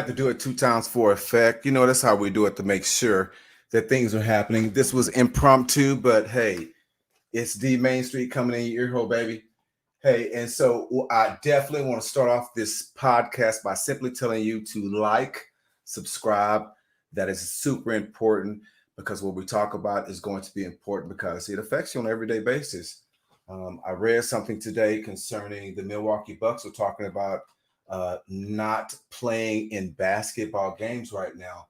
had to do it 2 times for effect. That's how we do it to make sure that things are happening. This was impromptu, but hey, it's the Main Street coming in your ear hole, baby. Hey, and so I definitely want to start off this podcast by simply telling you to like, subscribe. That is super important because what we talk about is going to be important because it affects you on an everyday basis. I read something today concerning the Milwaukee Bucks. We're talking about not playing in basketball games right now.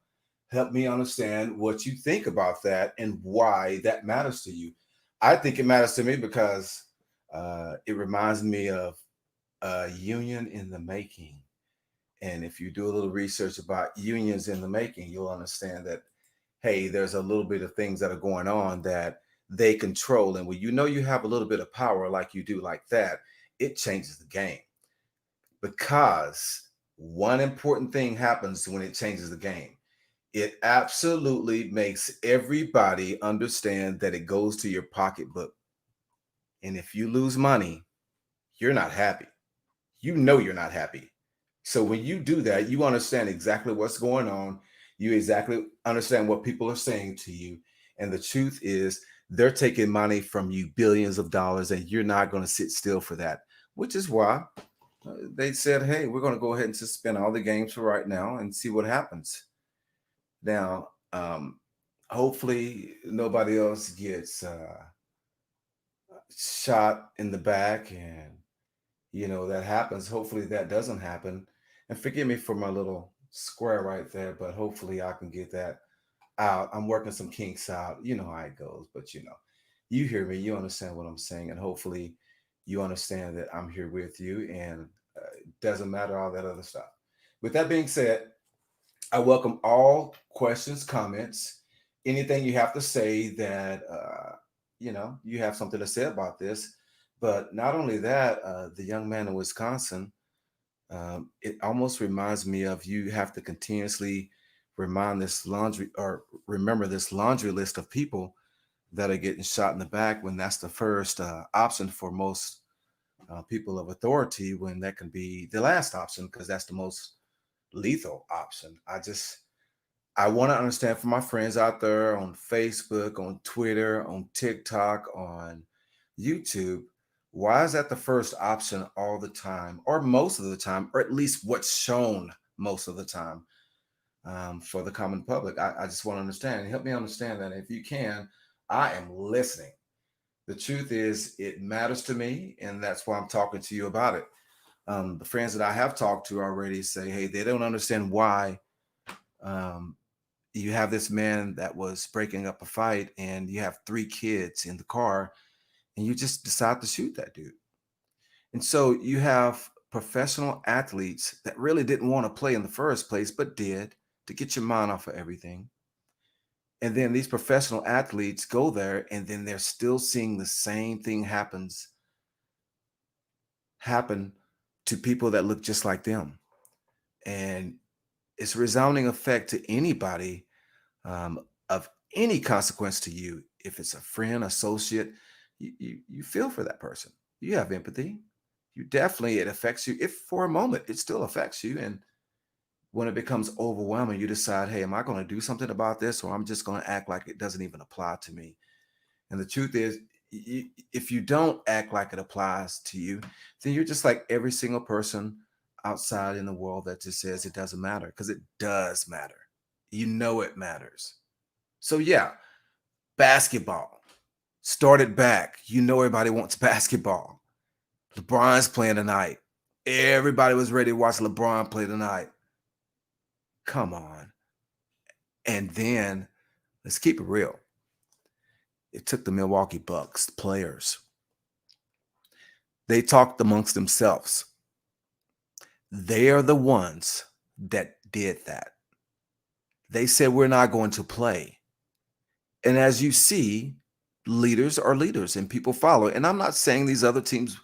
Help me understand what you think about that and why that matters to you. I think it matters to me because it reminds me of a union in the making. And if you do a little research about unions in the making, you'll understand that, hey, there's a little bit of things that are going on that they control. And when you know you have a little bit of power like you do like that, it changes the game because one important thing happens when it changes the game. It absolutely makes everybody understand that it goes to your pocketbook. And if you lose money, you're not happy. You know you're not happy. So when you do that, you understand exactly what's going on. You exactly understand what people are saying to you. And the truth is, they're taking money from you, billions of dollars, and you're not going to sit still for that, which is why they said, hey, we're going to go ahead and suspend all the games for right now and see what happens. Now, hopefully, nobody else gets shot in the back and that happens. Hopefully that doesn't happen. And forgive me for my little square right there, but hopefully I can get that out. I'm working some kinks out. You know how it goes, but you hear me, you understand what I'm saying, and hopefully you understand that I'm here with you, and it doesn't matter all that other stuff. With that being said, I welcome all questions, comments, anything you have to say that you have something to say about this. But not only that, the young man in Wisconsin, it almost reminds me of you have to continuously remember this laundry list of people that are getting shot in the back when that's the first option for most people of authority, when that can be the last option because that's the most lethal option. I want to understand from my friends out there on Facebook, on Twitter, on TikTok, on YouTube, why is that the first option all the time, or most of the time, or at least what's shown most of the time for the common public? I just want to understand. Help me understand that. If you can, I am listening. The truth is, it matters to me, and that's why I'm talking to you about it. The friends that I have talked to already say, hey, they don't understand why. Um, you have this man that was breaking up a fight and you have 3 kids in the car and you just decide to shoot that dude. And so you have professional athletes that really didn't want to play in the first place, but did to get your mind off of everything. And then these professional athletes go there and then they're still seeing the same thing happen to people that look just like them. And it's a resounding effect to anybody um, of any consequence to you. If it's a friend, associate, you feel for that person. You have empathy. It affects you. If for a moment it still affects you, and when it becomes overwhelming, you decide, hey, am I going to do something about this, or I'm just going to act like it doesn't even apply to me? And the truth is, if you don't act like it applies to you, then you're just like every single person outside in the world that just says it doesn't matter, because it does matter. It matters. So yeah, basketball started back. Everybody wants basketball. LeBron's playing tonight. Everybody was ready to watch LeBron play tonight. Come on. And then let's keep it real. It took the Milwaukee Bucks players. They talked amongst themselves. They are the ones that did that. They said, we're not going to play. And as you see, leaders are leaders and people follow. And I'm not saying these other teams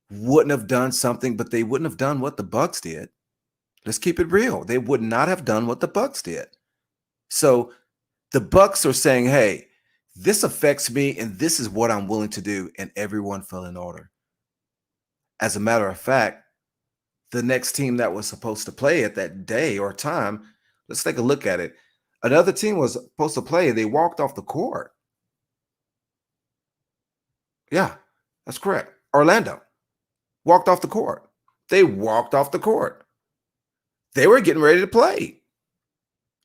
wouldn't have done something, but they wouldn't have done what the Bucks did. Let's keep it real. They would not have done what the Bucks did. So the Bucks are saying, hey, this affects me and this is what I'm willing to do. And everyone fell in order. As a matter of fact, the next team that was supposed to play at that day or time. Let's take a look at it. Another team was supposed to play. They walked off the court. Yeah, that's correct. Orlando walked off the court. They walked off the court. They were getting ready to play.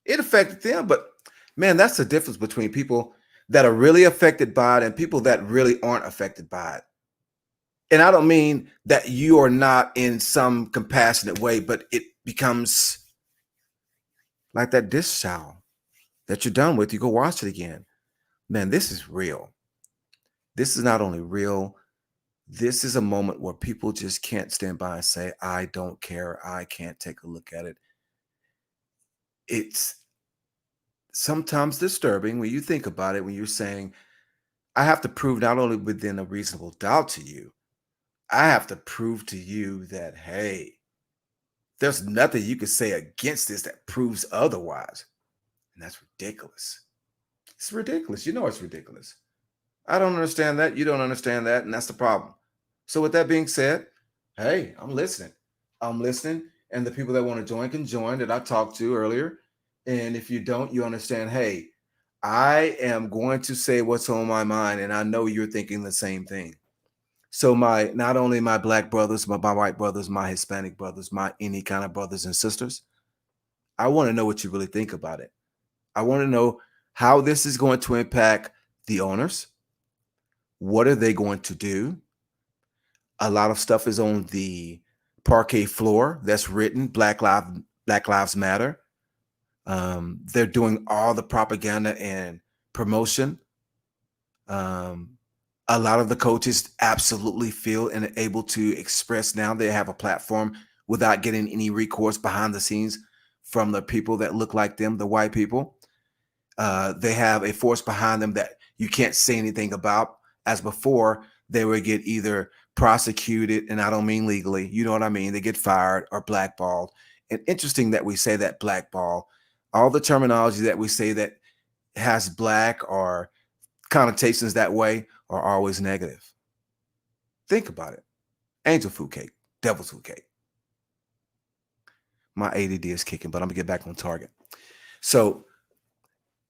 It affected them, but man, that's the difference between people that are really affected by it and people that really aren't affected by it. And I don't mean that you are not in some compassionate way, but it becomes like that dish towel that you're done with. You go wash it again. Man, this is real. This is not only real, this is a moment where people just can't stand by and say, I don't care. I can't take a look at it. It's sometimes disturbing when you think about it, when you're saying, I have to prove not only within a reasonable doubt to you, I have to prove to you that, hey, there's nothing you can say against this that proves otherwise. And that's ridiculous. It's ridiculous. You know it's ridiculous. I don't understand that. You don't understand that. And that's the problem. So, with that being said, hey, I'm listening. I'm listening. And the people that want to join can join that I talked to earlier. And if you don't, you understand, hey, I am going to say what's on my mind. And I know you're thinking the same thing. So, my not only my black brothers, but my white brothers, my Hispanic brothers, my any kind of brothers and sisters, I want to know what you really think about it. I want to know how this is going to impact the owners. What are they going to do? A lot of stuff is on the parquet floor that's written Black Lives Matter. They're doing all the propaganda and promotion. A lot of the coaches absolutely feel and able to express now they have a platform without getting any recourse behind the scenes from the people that look like them, the white people. They have a force behind them that you can't say anything about. As before, they would get either prosecuted, and I don't mean legally, you know what I mean? They get fired or blackballed. And interesting that we say that blackball. All the terminology that we say that has black or connotations that way are always negative. Think about it. Angel food cake, devil's food cake. My ADD is kicking, but I'm gonna get back on target. So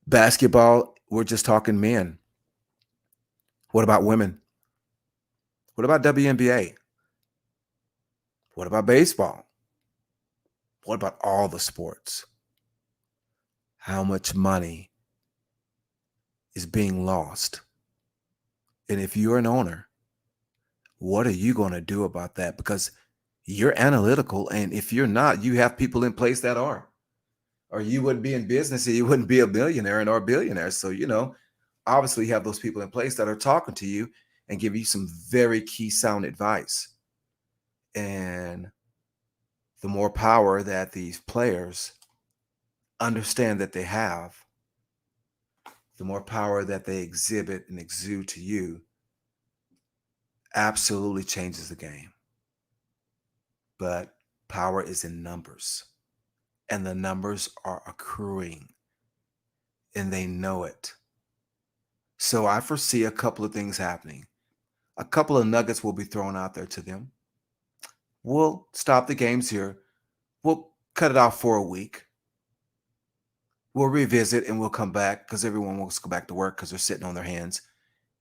basketball, we're just talking men. What about women? What about WNBA? What about baseball? What about all the sports? How much money is being lost? And if you're an owner, what are you going to do about that? Because you're analytical. And if you're not, you have people in place that are. Or you wouldn't be in business and you wouldn't be a millionaire and or a billionaire. So, obviously you have those people in place that are talking to you and give you some very key sound advice. And the more power that these players understand that they have, the more power that they exhibit and exude to you, absolutely changes the game. But power is in numbers, and the numbers are accruing, and they know it. So I foresee a couple of things happening. A couple of nuggets will be thrown out there to them. We'll stop the games here. We'll cut it off for a week. We'll revisit and we'll come back because everyone wants to go back to work because they're sitting on their hands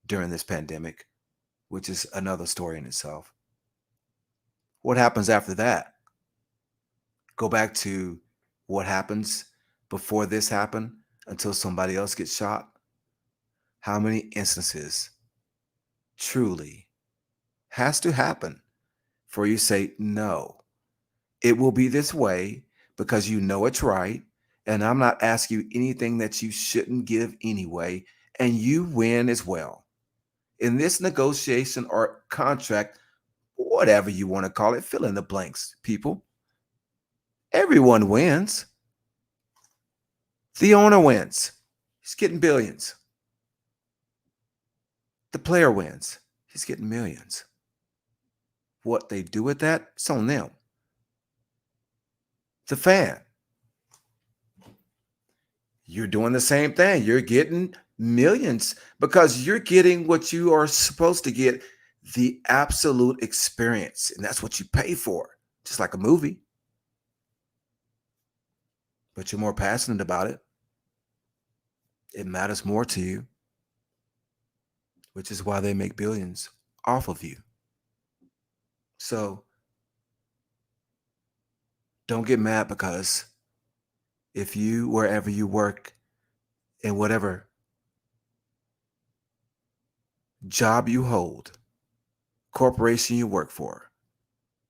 during this pandemic, which is another story in itself. What happens after that? Go back to what happens before this happened until somebody else gets shot. How many instances truly has to happen for you to say, no, it will be this way because you know it's right. And I'm not asking you anything that you shouldn't give anyway. And you win as well. In this negotiation or contract, whatever you want to call it, fill in the blanks, people. Everyone wins. The owner wins. He's getting billions. The player wins. He's getting millions. What they do with that, it's on them. The fan. You're doing the same thing. You're getting millions because you're getting what you are supposed to get, the absolute experience. And that's what you pay for. just like a movie, but you're more passionate about it. It matters more to you, which is why they make billions off of you. So don't get mad because if you, wherever you work, in whatever job you hold, corporation you work for,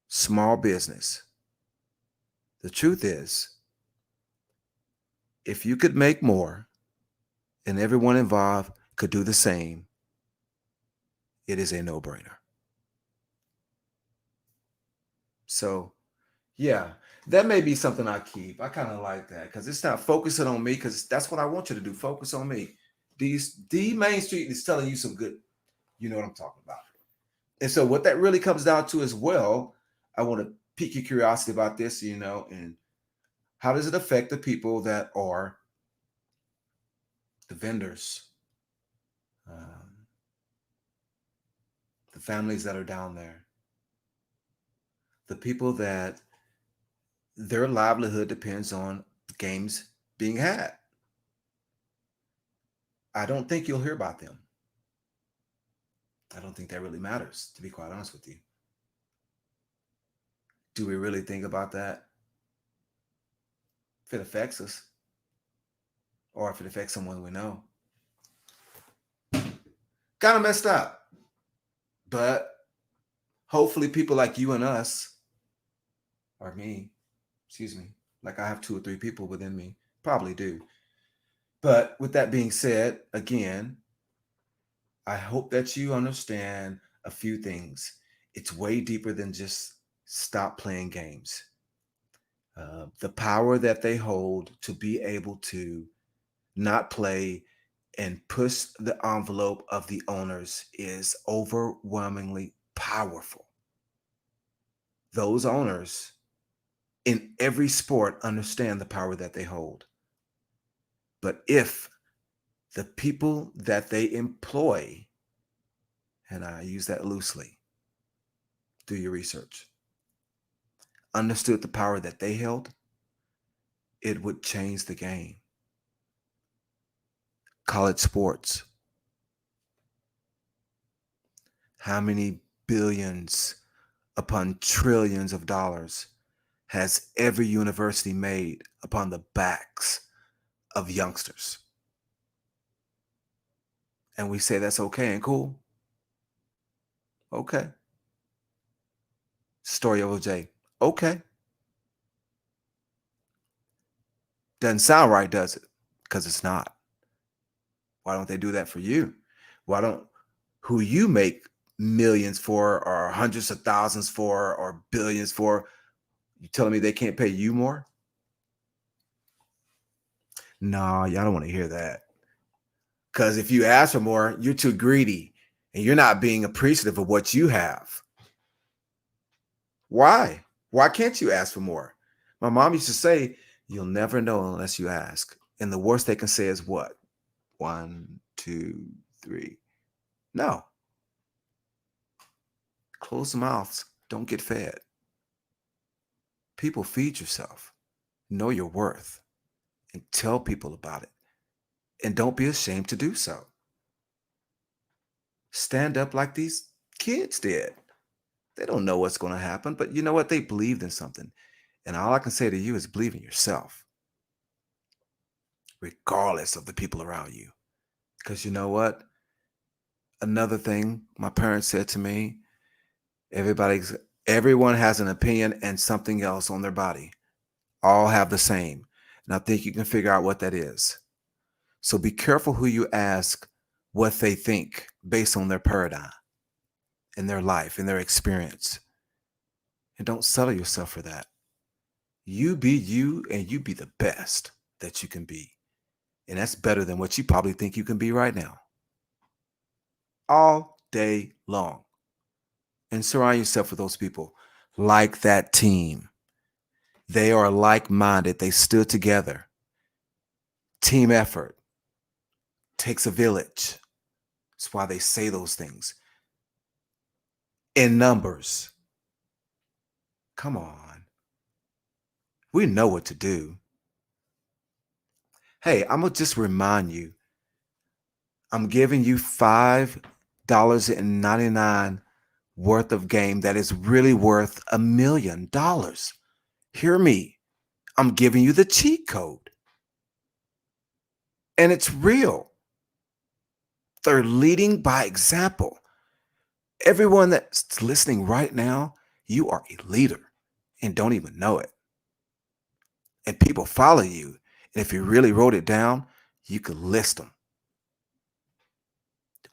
small business, the truth is, if you could make more and everyone involved could do the same, it is a no-brainer. So, yeah, that may be something I keep. I kind of like that because it's not focusing on me because that's what I want you to do. Focus on me. D Main Street is telling you some good, you know what I'm talking about. And so what that really comes down to as well, I want to pique your curiosity about this, and how does it affect the people that are the vendors, um, the families that are down there, the people that their livelihood depends on games being had. I don't think you'll hear about them. I don't think that really matters, to be quite honest with you. Do we really think about that? If it affects us, or if it affects someone we know. Kind of messed up. But hopefully people like you and us, or me, excuse me, like I have 2 or 3 people within me, probably do. But with that being said, again, I hope that you understand a few things. It's way deeper than just stop playing games. The power that they hold to be able to not play and push the envelope of the owners is overwhelmingly powerful. Those owners in every sport understand the power that they hold. But if the people that they employ, and I use that loosely, do your research, understood the power that they held, it would change the game. College sports. How many billions upon trillions of dollars has every university made upon the backs of youngsters? And we say that's okay and cool. Okay. Story of OJ. Okay. Doesn't sound right, does it? Because it's not. Why don't they do that for you? Why don't who you make millions for or hundreds of thousands for or billions for, you telling me they can't pay you more? No, y'all don't want to hear that. Because if you ask for more, you're too greedy and you're not being appreciative of what you have. Why? Why can't you ask for more? My mom used to say, you'll never know unless you ask. And the worst they can say is what? 1, 2, 3. No. Closed mouths don't get fed. People, feed yourself. Know your worth and tell people about it. And don't be ashamed to do so. Stand up like these kids did. They don't know what's going to happen, but you know what? They believed in something. And all I can say to you is believe in yourself, regardless of the people around you. Because you know what? Another thing my parents said to me, everyone has an opinion and something else on their body. All have the same. And I think you can figure out what that is. So be careful who you ask what they think based on their paradigm in their life, in their experience. And don't settle yourself for that. You be you and you be the best that you can be. And that's better than what you probably think you can be right now. All day long. And surround yourself with those people like that team. They are like-minded. They stood together. Team effort takes a village. That's why they say those things. In numbers. Come on. We know what to do. Hey, I'm going to just remind you, I'm giving you $5.99 worth of game that is really worth $1 million. Hear me. I'm giving you the cheat code. And it's real. They're leading by example. Everyone that's listening right now, you are a leader and don't even know it. And people follow you. And if you really wrote it down, you could list them.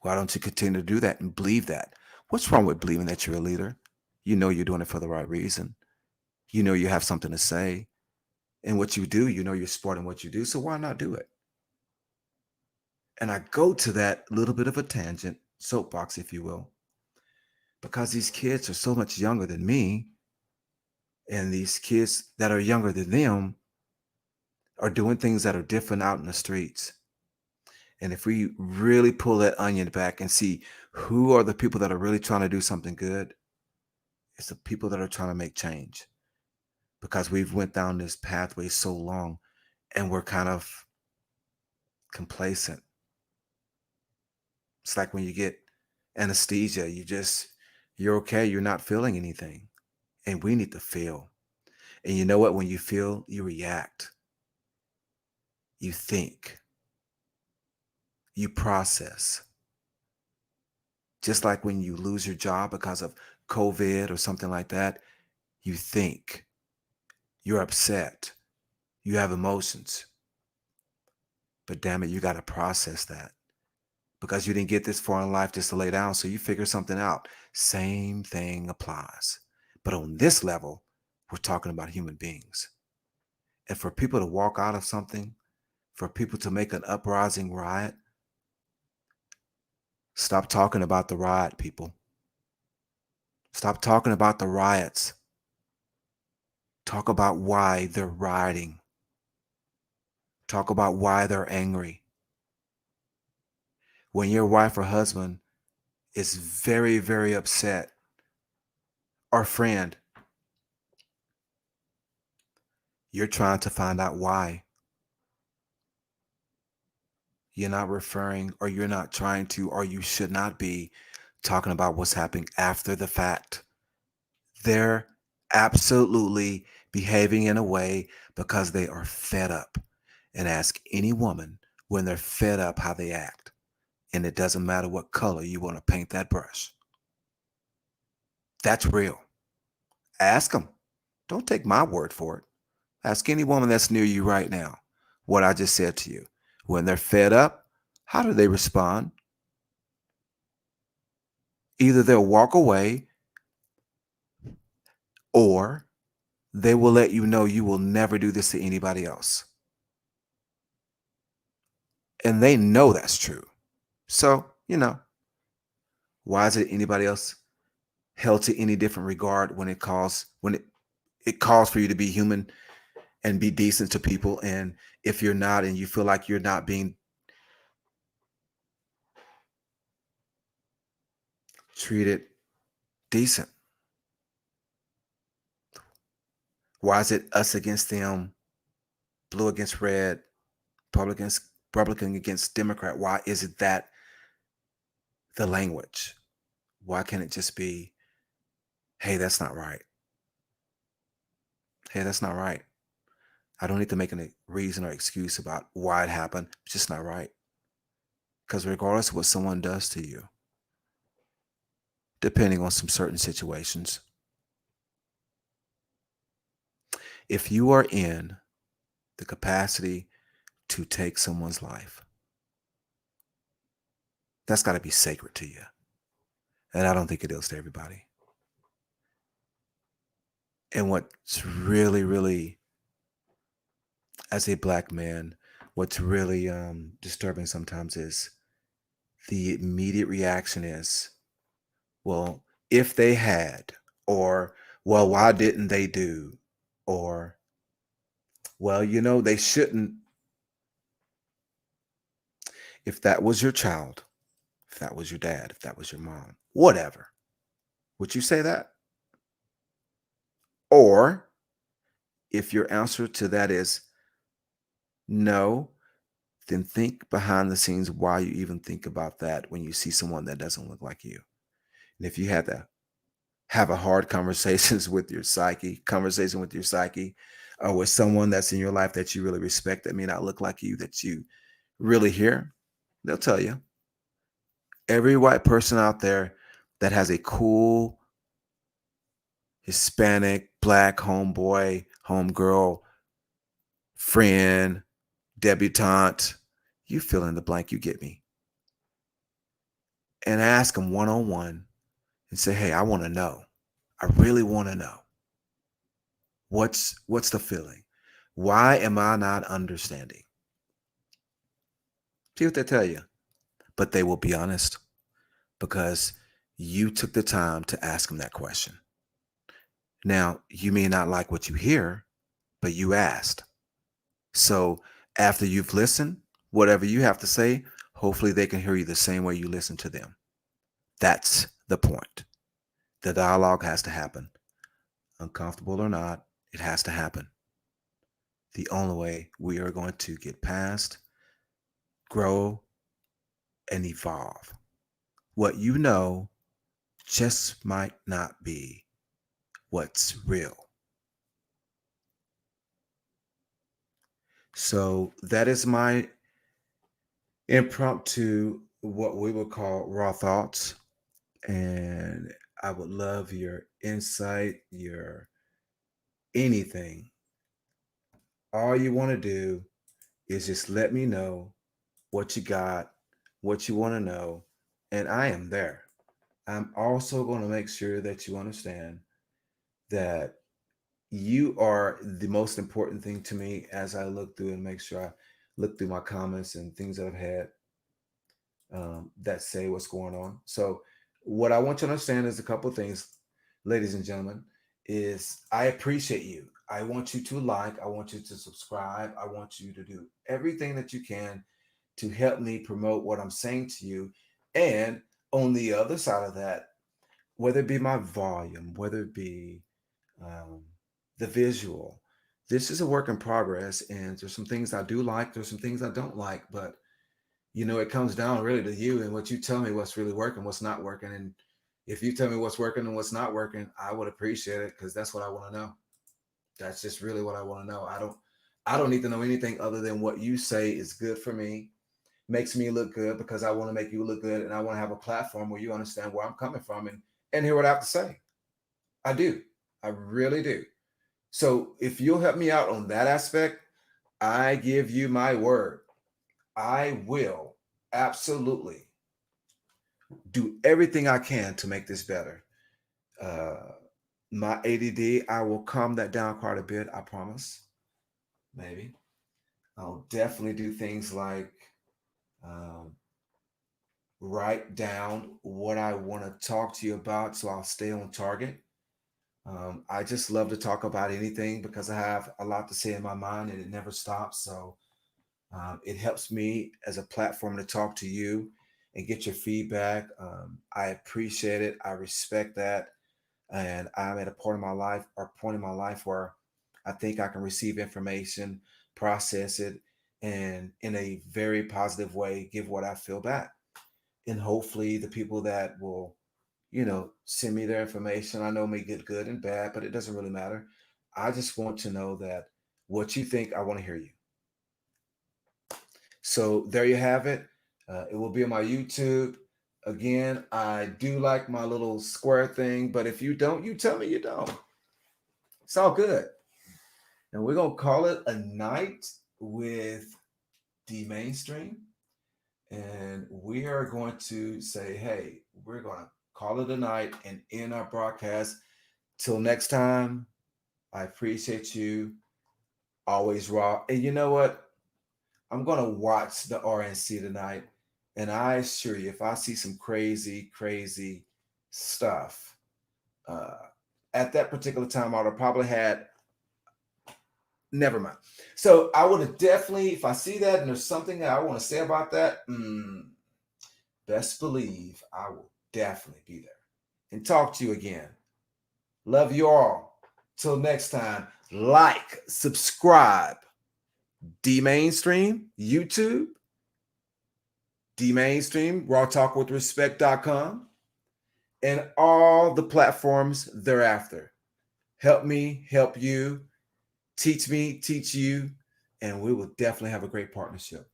Why don't you continue to do that and believe that? What's wrong with believing that you're a leader? You know you're doing it for the right reason. You know you have something to say. And what you do, you know you're smart in what you do. So why not do it? And I go to that little bit of a tangent, soapbox, if you will, because these kids are so much younger than me. And these kids that are younger than them are doing things that are different out in the streets. And if we really pull that onion back and see who are the people that are really trying to do something good, it's the people that are trying to make change, because we've went down this pathway so long and we're kind of complacent. It's like when you get anesthesia, you're okay, you're not feeling anything. And we need to feel. And you know what? When you feel, you react, you think, you process. Just like when you lose your job because of COVID or something like that, you think, you're upset, you have emotions. But damn it, you got to process that, because you didn't get this far in life just to lay down. So you figure something out. Same thing applies. But on this level, we're talking about human beings. And for people to walk out of something, for people to make an uprising riot, stop talking about the riot, people. Stop talking about the riots. Talk about why they're rioting. Talk about why they're angry. When your wife or husband is very, very upset, or friend, you're trying to find out why. You're not referring, or you're not trying to, or you should not be talking about what's happening after the fact. They're absolutely behaving in a way because they are fed up. And ask any woman when they're fed up how they act. And it doesn't matter what color you want to paint that brush. That's real. Ask them. Don't take my word for it. Ask any woman that's near you right now what I just said to you. When they're fed up, how do they respond? Either they'll walk away, or they will let you know you will never do this to anybody else. And they know that's true. So, why is it anybody else held to any different regard when it calls for you to be human and be decent to people? And if you're not, and you feel like you're not being treated decent, why is it us against them, blue against red, Republican against Democrat? Why is it that the language? Why can't it just be, hey, that's not right? Hey, that's not right. I don't need to make a reason or excuse about why it happened. It's just not right. Because regardless of what someone does to you, depending on some certain situations, if you are in the capacity to take someone's life, that's got to be sacred to you. And I don't think it is to everybody. And what's really, really, as a black man, what's really disturbing sometimes is the immediate reaction is, well, if they had, or, well, why didn't they do, or, well, they shouldn't. If that was your child, if that was your dad, if that was your mom, whatever, would you say that? Or if your answer to that is no, then think behind the scenes why you even think about that when you see someone that doesn't look like you. And if you had to have a hard conversation with your psyche, or with someone that's in your life that you really respect that may not look like you, that you really hear, they'll tell you. Every white person out there that has a cool Hispanic, black homeboy, homegirl, friend, debutante, you fill in the blank, you get me. And ask them one on one and say, hey, I want to know. I really want to know. What's the feeling? Why am I not understanding? See what they tell you. But they will be honest because you took the time to ask them that question. Now, you may not like what you hear, but you asked. So after you've listened, whatever you have to say, hopefully they can hear you the same way you listen to them. That's the point. The dialogue has to happen. Uncomfortable or not, it has to happen. The only way we are going to get past, grow, and evolve. What you know just might not be what's real. So that is my impromptu, what we would call raw thoughts. And I would love your insight, your anything. All you want to do is just let me know what you got, what you want to know, and I am there. I'm also going to make sure that you understand that you are the most important thing to me as I look through and make sure I look through my comments and things that I've had that say what's going on. So, what I want you to understand is a couple of things, ladies and gentlemen, is I appreciate you. I want you to like, I want you to subscribe, I want you to do everything that you can to help me promote what I'm saying to you. And on the other side of that, whether it be my volume, whether it be um, the visual, this is a work in progress. And there's some things I do like, there's some things I don't like, but it comes down really to you and what you tell me what's really working, what's not working. And if you tell me what's working and what's not working, I would appreciate it because that's what I want to know. That's just really what I want to know. I don't need to know anything other than what you say is good for me, makes me look good because I want to make you look good and I want to have a platform where you understand where I'm coming from and hear what I have to say. I do. I really do. So if you'll help me out on that aspect, I give you my word. I will absolutely do everything I can to make this better. Uh, my ADD, I will calm that down quite a bit. I promise. Maybe I'll definitely do things like um, write down what I want to talk to you about, so I'll stay on target. I just love to talk about anything because I have a lot to say in my mind and it never stops. So it helps me as a platform to talk to you and get your feedback. I appreciate it. I respect that. And I'm at a point in my life where I think I can receive information, process it, and in a very positive way, give what I feel back. And hopefully the people that will, send me their information, I know may get good and bad, but it doesn't really matter. I just want to know that what you think, I want to hear you. So there you have it. It will be on my YouTube. Again, I do like my little square thing, but if you don't, you tell me you don't. It's all good. And we're going to call it a night with the mainstream. And we are going to say, hey, we're going to call it a night and end our broadcast. Till next time, I appreciate you. Always raw. And you know what? I'm going to watch the RNC tonight. And I assure you, if I see some crazy, crazy stuff, uh, at that particular time, I would have probably had, never mind. So I would have definitely, if I see that and there's something that I want to say about that, best believe I will definitely be there and talk to you again. Love you all. Till next time, like, subscribe, D Mainstream, YouTube, D Mainstream, rawtalkwithrespect.com, and all the platforms thereafter. Help me, help you, teach me, teach you, and we will definitely have a great partnership.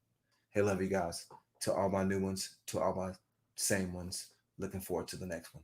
Hey, love you guys. To all my new ones, to all my same ones, looking forward to the next one.